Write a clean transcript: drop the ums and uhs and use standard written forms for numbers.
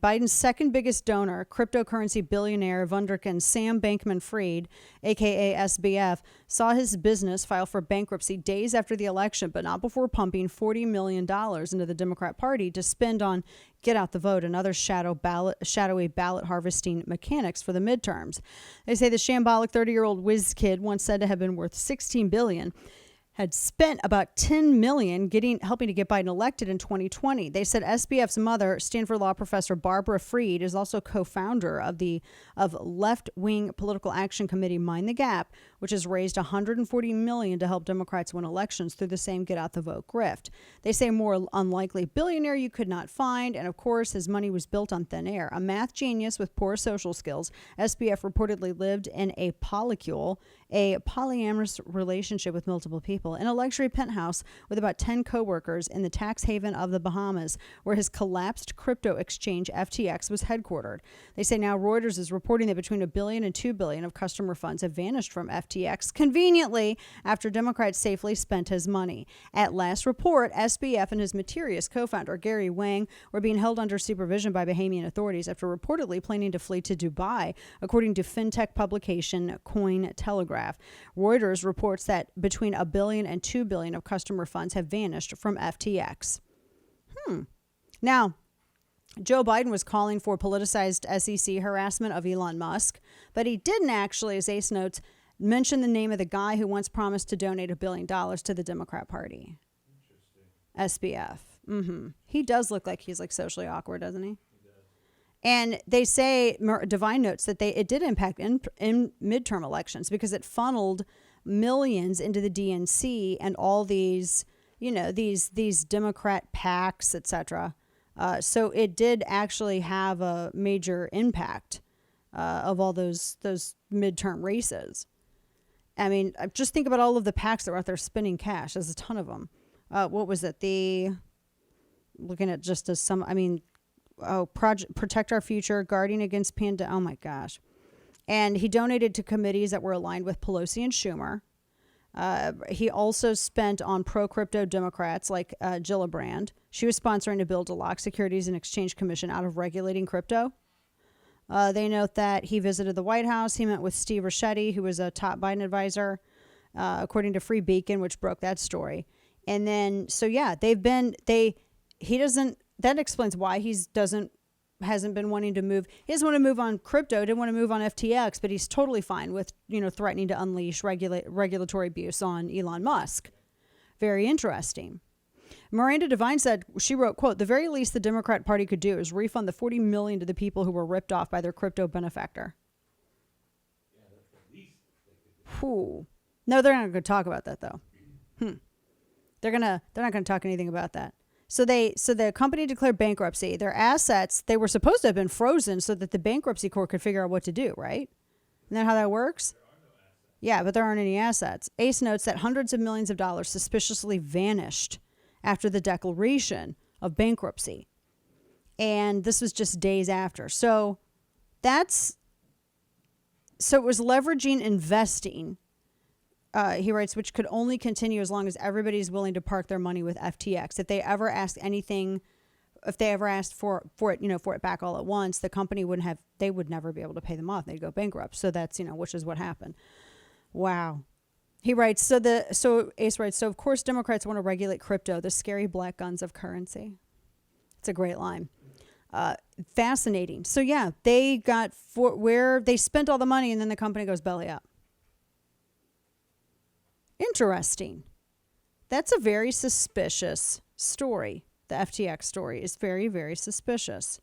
Biden's second biggest donor, cryptocurrency billionaire Wunderkind Sam Bankman-Fried, a.k.a. SBF, saw his business file for bankruptcy days after the election, but not before pumping $40 million into the Democrat Party to spend on get out the vote and other shadowy ballot harvesting mechanics for the midterms. They say the shambolic 30-year-old whiz kid, once said to have been worth $16 billion, had spent about $10 million helping to get Biden elected in 2020. They said SBF's mother, Stanford law professor Barbara Fried, is also co-founder of left-wing political action committee Mind the Gap, which has raised $140 million to help Democrats win elections through the same get out the vote grift. They say more unlikely billionaire you could not find, and of course his money was built on thin air. A math genius with poor social skills, SBF reportedly lived in a polycule, a polyamorous relationship with multiple people, in a luxury penthouse with about 10 co-workers in the tax haven of the Bahamas, where his collapsed crypto exchange FTX was headquartered. They say now Reuters is reporting that between $1 billion and $2 billion of customer funds have vanished from FTX, conveniently after Democrats safely spent his money. At last report, SBF and his mysterious co-founder Gary Wang were being held under supervision by Bahamian authorities after reportedly planning to flee to Dubai, according to fintech publication Cointelegraph. Reuters reports that between $1 billion and $2 billion of customer funds have vanished from FTX. Now, Joe Biden was calling for politicized SEC harassment of Elon Musk, but he didn't actually, as Ace notes, mention the name of the guy who once promised to donate $1 billion to the Democrat Party. SBF. He does look like he's like socially awkward, doesn't he? And they say, Divine notes that it did impact in midterm elections because it funneled millions into the DNC and all these, these Democrat PACs, etc. So it did actually have a major impact of all those midterm races. I mean, just think about all of the PACs that were out there spending cash. There's a ton of them. What was it? Looking at just as some, Protect Our Future, Guarding Against Pandemic. Oh my gosh. And he donated to committees that were aligned with Pelosi and Schumer. He also spent on pro-crypto Democrats like Gillibrand. She was sponsoring a bill to lock Securities and Exchange Commission out of regulating crypto. They note that he visited the White House. He met with Steve Ricchetti, who was a top Biden advisor, according to Free Beacon, which broke that story. And then, that explains why he hasn't been wanting to move. He doesn't want to move on crypto, didn't want to move on FTX, but he's totally fine with, threatening to unleash regulatory abuse on Elon Musk. Very interesting. Miranda Devine said, she wrote, quote, "The very least the Democrat Party could do is refund the $40 million to the people who were ripped off by their crypto benefactor." Yeah, that's the least they could do. No, they're not going to talk about that though. They're not going to talk anything about that. So the company declared bankruptcy. Their assets, they were supposed to have been frozen so that the bankruptcy court could figure out what to do, right? Isn't that how that works? There are no assets. Yeah, but there aren't any assets. Ace notes that hundreds of millions of dollars suspiciously vanished after the declaration of bankruptcy. And this was just days after. So it was leveraging investing. He writes, which could only continue as long as everybody's willing to park their money with FTX. If they ever asked for it back all at once, the company they would never be able to pay them off. They'd go bankrupt. So that's, which is what happened. Wow. He writes, Ace writes, so of course Democrats want to regulate crypto, the scary black guns of currency. It's a great line. Fascinating. So yeah, they got where they spent all the money and then the company goes belly up. Interesting. That's a very suspicious story. The FTX story is very, very suspicious.